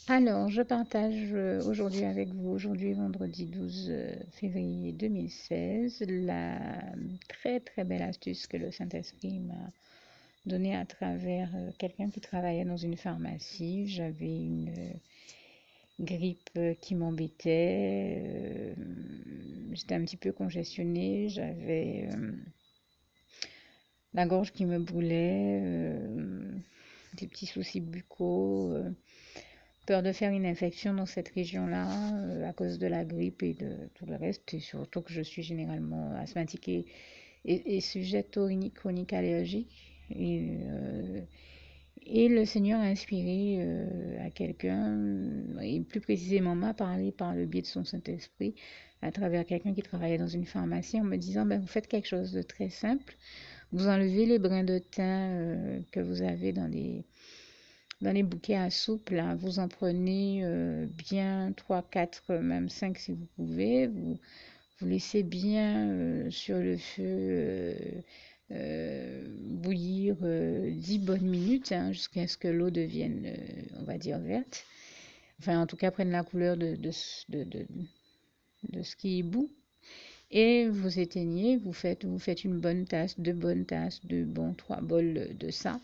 Alors, je partage aujourd'hui avec vous, aujourd'hui vendredi 12 février 2016, la très très belle astuce que le Saint-Esprit m'a donnée à travers quelqu'un qui travaillait dans une pharmacie. J'avais une grippe qui m'embêtait, j'étais un petit peu congestionnée, j'avais la gorge qui me brûlait, des petits soucis buccaux. Peur de faire une infection dans cette région-là à cause de la grippe et de tout le reste, et surtout que je suis généralement asthmatique et sujette aux rhinites chroniques allergiques. Et le Seigneur a inspiré à quelqu'un, et plus précisément m'a parlé par le biais de son Saint-Esprit, à travers quelqu'un qui travaillait dans une pharmacie, en me disant, ben, vous faites quelque chose de très simple, vous enlevez les brins de thym que vous avez dans les bouquets à soupe, là, vous en prenez bien 3, 4, même 5 si vous pouvez. Vous laissez bien sur le feu bouillir 10 bonnes minutes hein, jusqu'à ce que l'eau devienne, on va dire, verte. Enfin, en tout cas, prenne la couleur de, de, de ce qui est bout. Et vous éteignez, vous faites une bonne tasse, deux bonnes tasses, deux bons, trois bols de ça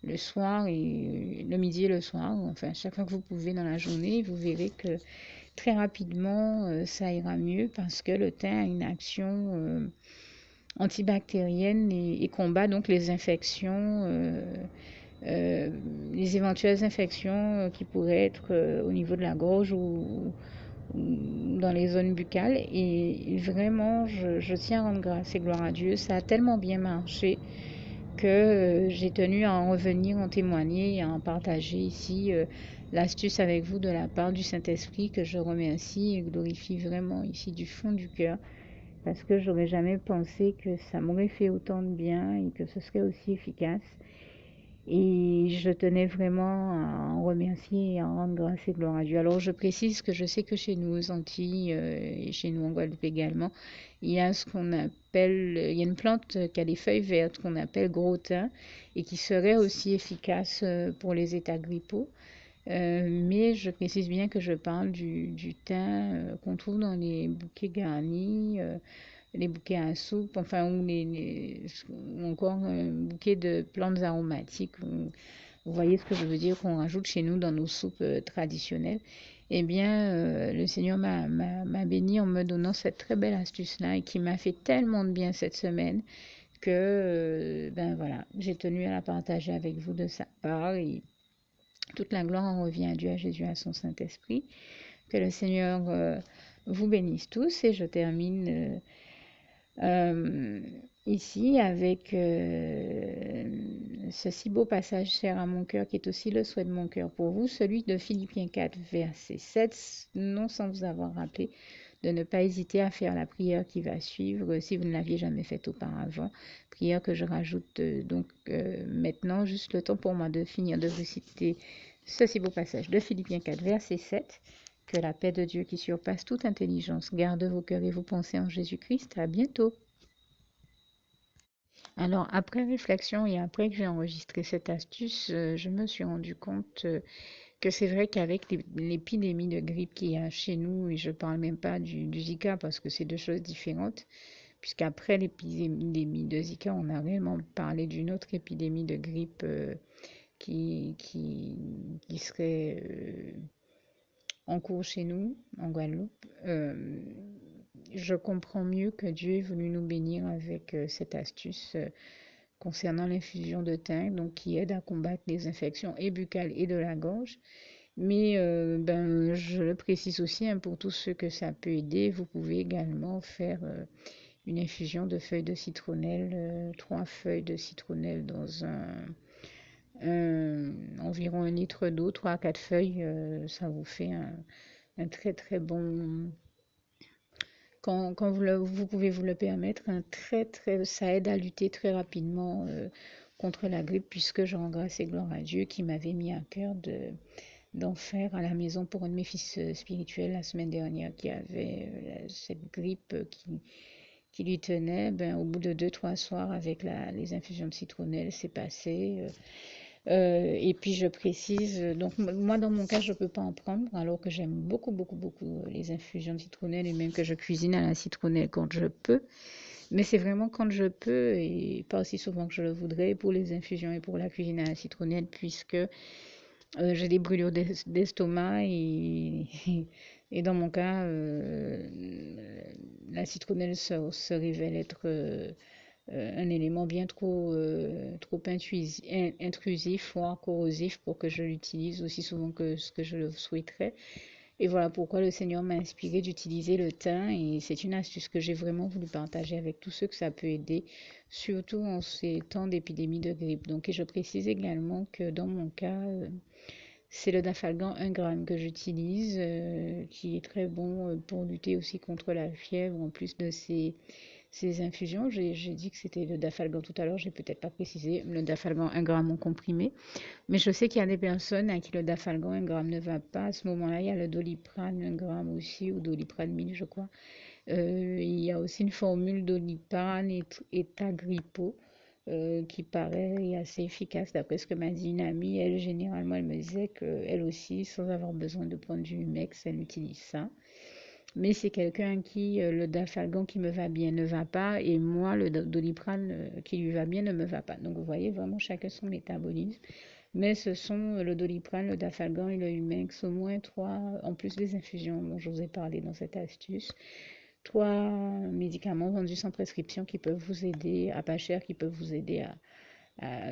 le soir et le midi et le soir, enfin chaque fois que vous pouvez dans la journée, vous verrez que très rapidement ça ira mieux parce que le thym a une action antibactérienne et combat donc les infections, les éventuelles infections qui pourraient être au niveau de la gorge ou dans les zones buccales. Et vraiment, je tiens à rendre grâce et gloire à Dieu. Ça a tellement bien marché que j'ai tenu à en revenir, en témoigner et à en partager ici l'astuce avec vous de la part du Saint-Esprit que je remercie et glorifie vraiment ici du fond du cœur parce que j'aurais jamais pensé que ça m'aurait fait autant de bien et que ce serait aussi efficace. Et je tenais vraiment à en remercier et à rendre grâce et gloire à Dieu. Alors je précise que je sais que chez nous aux Antilles et chez nous en Guadeloupe également, il y a ce qu'on appelle, il y a une plante qui a des feuilles vertes qu'on appelle gros thym et qui serait aussi efficace pour les états grippaux. Mais je précise bien que je parle du thym qu'on trouve dans les bouquets garnis, les bouquets à soupe, enfin, ou encore un bouquet de plantes aromatiques. Vous voyez ce que je veux dire, qu'on rajoute chez nous dans nos soupes traditionnelles. Eh bien, le Seigneur m'a béni en me donnant cette très belle astuce-là et qui m'a fait tellement de bien cette semaine que, ben voilà, j'ai tenu à la partager avec vous de sa part. Et toute la gloire en revient à Dieu, à Jésus, à son Saint-Esprit. Que le Seigneur vous bénisse tous et je termine euh, ici avec ce si beau passage cher à mon cœur qui est aussi le souhait de mon cœur pour vous, celui de Philippiens 4, verset 7, non sans vous avoir rappelé de ne pas hésiter à faire la prière qui va suivre si vous ne l'aviez jamais faite auparavant. Prière que je rajoute maintenant, juste le temps pour moi de finir de vous citer ce si beau passage de Philippiens 4, verset 7. Que la paix de Dieu qui surpasse toute intelligence garde vos cœurs et vos pensées en Jésus-Christ. À bientôt. Alors, après réflexion et après que j'ai enregistré cette astuce, je me suis rendu compte que c'est vrai qu'avec l'épidémie de grippe qu'il y a chez nous, et je ne parle même pas du Zika parce que c'est deux choses différentes, puisqu'après l'épidémie de Zika, on a réellement parlé d'une autre épidémie de grippe qui serait en cours chez nous, en Guadeloupe. Je comprends mieux que Dieu est venu nous bénir avec cette astuce concernant l'infusion de thym, donc qui aide à combattre les infections et buccales et de la gorge. Mais ben, je le précise aussi hein, pour tous ceux que ça peut aider, vous pouvez également faire une infusion de feuilles de citronnelle, 3 feuilles de citronnelle dans environ 1 litre d'eau, 3 à 4 feuilles, ça vous fait un très très bon, quand vous pouvez vous le permettre, ça aide à lutter très rapidement contre la grippe, puisque je rends grâce et gloire à Dieu qui m'avait mis à cœur d'en faire à la maison pour un de mes fils spirituels la semaine dernière qui avait cette grippe qui lui tenait. Ben, au bout de 2, 3 soirs avec les infusions de citronnelle, c'est passé. Et puis je précise, donc moi dans mon cas je peux pas en prendre alors que j'aime beaucoup beaucoup beaucoup les infusions de citronnelle et même que je cuisine à la citronnelle quand je peux. Mais c'est vraiment quand je peux et pas aussi souvent que je le voudrais pour les infusions et pour la cuisine à la citronnelle puisque j'ai des brûlures d'estomac et dans mon cas, la citronnelle se révèle être un élément bien trop intrusif, voire corrosif pour que je l'utilise aussi souvent que ce que je le souhaiterais. Et voilà pourquoi le Seigneur m'a inspiré d'utiliser le thym et c'est une astuce que j'ai vraiment voulu partager avec tous ceux que ça peut aider, surtout en ces temps d'épidémie de grippe. Donc, et je précise également que dans mon cas, c'est le Dafalgan 1 gramme que j'utilise, qui est très bon pour lutter aussi contre la fièvre, en plus de ces infusions. J'ai dit que c'était le Dafalgan tout à l'heure, j'ai peut-être pas précisé, le Dafalgan 1 gramme en comprimé. Mais je sais qu'il y a des personnes à qui le Dafalgan 1 gramme ne va pas. À ce moment-là, il y a le Doliprane 1 gramme aussi, ou Doliprane 1000, je crois. Il y a aussi une formule Doliprane et Tagripo qui paraît assez efficace d'après ce que m'a dit une amie. Elle, généralement, elle me disait qu'elle aussi, sans avoir besoin de prendre du Humex, elle utilise ça. Mais c'est quelqu'un qui, le Dafalgan qui me va bien ne va pas, et moi, le Doliprane qui lui va bien ne me va pas. Donc, vous voyez, vraiment, chacun son métabolisme. Mais ce sont le Doliprane, le Dafalgan et le Humex, au moins trois, en plus des infusions dont je vous ai parlé dans cette astuce, trois médicaments vendus sans prescription qui peuvent vous aider, à pas cher, qui peuvent vous aider à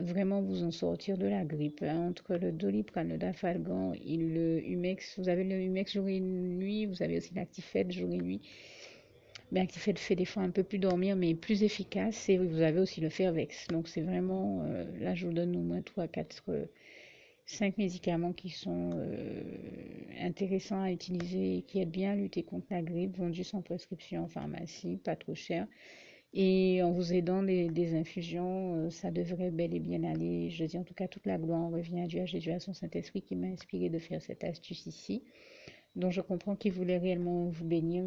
vraiment vous en sortir de la grippe. Entre le Doliprane, le Dafalgan et le Humex, vous avez le Humex jour et nuit, vous avez aussi l'Actifed jour et nuit. Mais Actifed fait des fois un peu plus dormir, mais plus efficace. Et vous avez aussi le Fervex. Donc c'est vraiment, là je vous donne au moins 3, 4, 5 médicaments qui sont intéressants à utiliser et qui aident bien à lutter contre la grippe, vendus sans prescription en pharmacie, pas trop cher. Et en vous aidant des infusions, ça devrait bel et bien aller. Je dis en tout cas, toute la gloire revient à Dieu, à Jésus, à son Saint-Esprit qui m'a inspiré de faire cette astuce ici. Donc je comprends qu'il voulait réellement vous bénir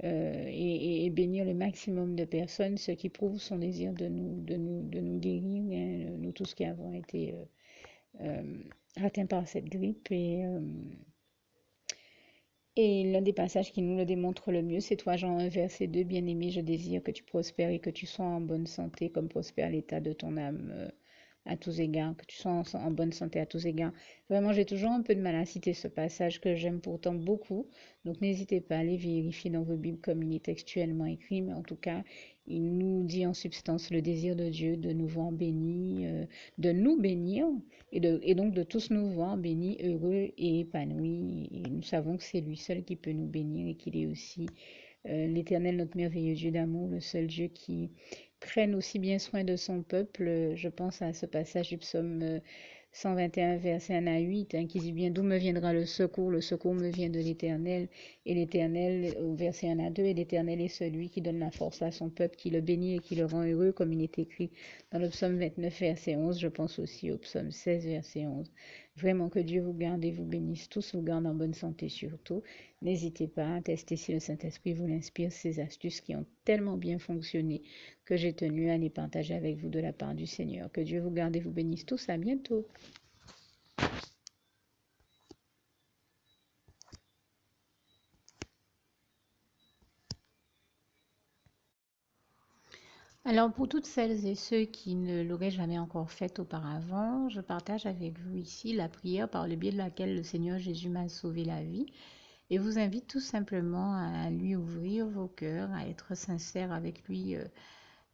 et bénir le maximum de personnes, ce qui prouve son désir de nous guérir, hein, nous tous qui avons été atteints par cette grippe. Et l'un des passages qui nous le démontre le mieux, c'est toi, Jean 1, verset 2, bien-aimé, je désire que tu prospères et que tu sois en bonne santé, comme prospère l'état de ton âme à tous égards, que tu sois en bonne santé à tous égards. Vraiment, j'ai toujours un peu de mal à citer ce passage que j'aime pourtant beaucoup. Donc, n'hésitez pas à aller vérifier dans vos Bibles comme il est textuellement écrit. Mais en tout cas, il nous dit en substance le désir de Dieu de nous voir bénis, de nous bénir et donc de tous nous voir bénis, heureux et épanouis. Et nous savons que c'est lui seul qui peut nous bénir et qu'il est aussi l'Éternel, notre merveilleux Dieu d'amour, le seul Dieu qui prenne aussi bien soin de son peuple. Je pense à ce passage du psaume 121, verset 1 à 8, hein, qui dit bien d'où me viendra le secours me vient de l'Éternel, et l'Éternel, au verset 1 à 2, et l'Éternel est celui qui donne la force à son peuple, qui le bénit et qui le rend heureux, comme il est écrit dans le psaume 29, verset 11, je pense aussi au psaume 16, verset 11. Vraiment que Dieu vous garde et vous bénisse tous, vous garde en bonne santé surtout. N'hésitez pas à tester si le Saint-Esprit vous l'inspire, ces astuces qui ont tellement bien fonctionné que j'ai tenu à les partager avec vous de la part du Seigneur. Que Dieu vous garde et vous bénisse tous. À bientôt. Alors pour toutes celles et ceux qui ne l'auraient jamais encore fait auparavant, je partage avec vous ici la prière par le biais de laquelle le Seigneur Jésus m'a sauvé la vie et vous invite tout simplement à lui ouvrir vos cœurs, à être sincère avec lui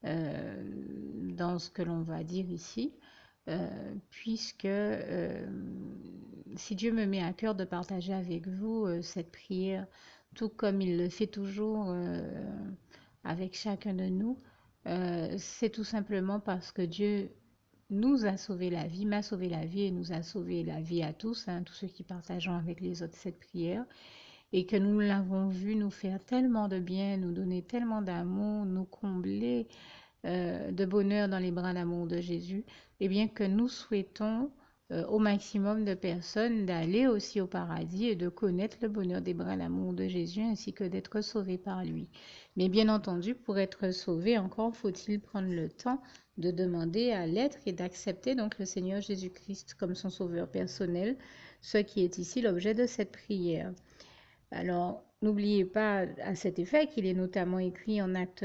dans ce que l'on va dire ici, puisque si Dieu me met à cœur de partager avec vous cette prière, tout comme il le fait toujours avec chacun de nous, c'est tout simplement parce que Dieu nous a sauvé la vie, m'a sauvé la vie et nous a sauvé la vie à tous, hein, tous ceux qui partageons avec les autres cette prière, et que nous l'avons vu nous faire tellement de bien, nous donner tellement d'amour, nous combler de bonheur dans les bras d'amour de Jésus, et bien que nous souhaitons au maximum de personnes d'aller aussi au paradis et de connaître le bonheur des bras d'amour de Jésus ainsi que d'être sauvés par lui. Mais bien entendu, pour être sauvé, encore faut-il prendre le temps de demander à l'être et d'accepter donc le Seigneur Jésus-Christ comme son sauveur personnel, ce qui est ici l'objet de cette prière. Alors, n'oubliez pas à cet effet qu'il est notamment écrit en Acte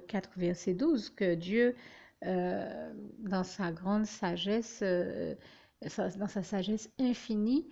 4, verset 12, que Dieu, dans sa grande sagesse, dans sa sagesse infinie,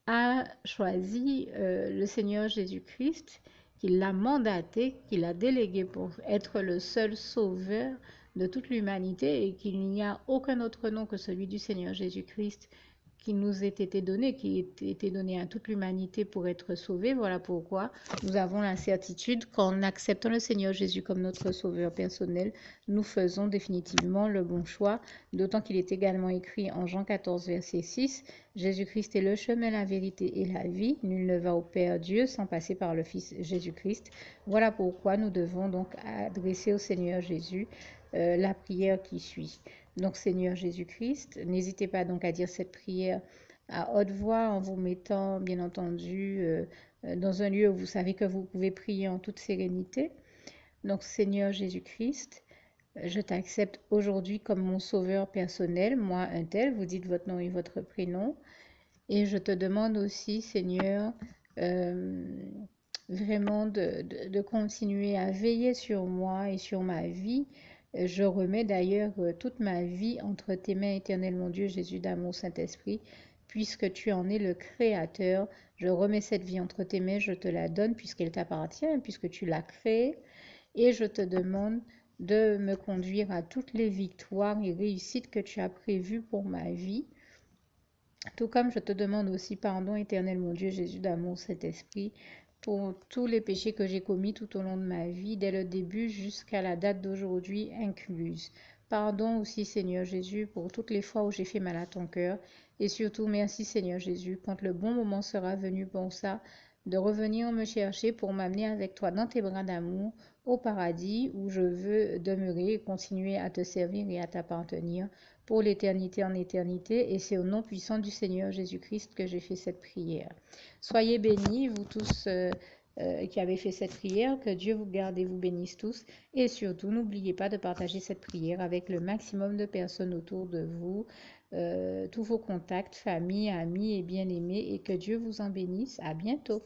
a choisi le Seigneur Jésus-Christ, qu'il l'a mandaté, qu'il a délégué pour être le seul sauveur de toute l'humanité et qu'il n'y a aucun autre nom que celui du Seigneur Jésus-Christ qui nous ait été donné, qui ait été donné à toute l'humanité pour être sauvé. Voilà pourquoi nous avons la certitude qu'en acceptant le Seigneur Jésus comme notre sauveur personnel, nous faisons définitivement le bon choix, d'autant qu'il est également écrit en Jean 14, verset 6, Jésus-Christ est le chemin, la vérité et la vie. Nul ne va au Père Dieu sans passer par le Fils Jésus-Christ. Voilà pourquoi nous devons donc adresser au Seigneur Jésus la prière qui suit. Donc Seigneur Jésus-Christ, n'hésitez pas donc à dire cette prière à haute voix en vous mettant bien entendu dans un lieu où vous savez que vous pouvez prier en toute sérénité. Donc Seigneur Jésus-Christ, je t'accepte aujourd'hui comme mon sauveur personnel, moi un tel, vous dites votre nom et votre prénom. Et je te demande aussi, Seigneur, vraiment de continuer à veiller sur moi et sur ma vie. Je remets d'ailleurs toute ma vie entre tes mains, éternel mon Dieu, Jésus d'amour, Saint-Esprit, puisque tu en es le Créateur. Je remets cette vie entre tes mains, je te la donne puisqu'elle t'appartient, puisque tu l'as créée. Et je te demande de me conduire à toutes les victoires et réussites que tu as prévues pour ma vie. Tout comme je te demande aussi pardon, éternel mon Dieu, Jésus d'amour, Saint-Esprit, pour tous les péchés que j'ai commis tout au long de ma vie, dès le début jusqu'à la date d'aujourd'hui incluse. Pardon aussi, Seigneur Jésus, pour toutes les fois où j'ai fait mal à ton cœur. Et surtout, merci, Seigneur Jésus, quand le bon moment sera venu pour ça, de revenir me chercher pour m'amener avec toi dans tes bras d'amour au paradis où je veux demeurer et continuer à te servir et à t'appartenir pour l'éternité en éternité. Et c'est au nom puissant du Seigneur Jésus-Christ que j'ai fait cette prière. Soyez bénis, vous tous qui avez fait cette prière, que Dieu vous garde et vous bénisse tous. Et surtout, n'oubliez pas de partager cette prière avec le maximum de personnes autour de vous, tous vos contacts, famille, amis et bien-aimés, et que Dieu vous en bénisse. À bientôt.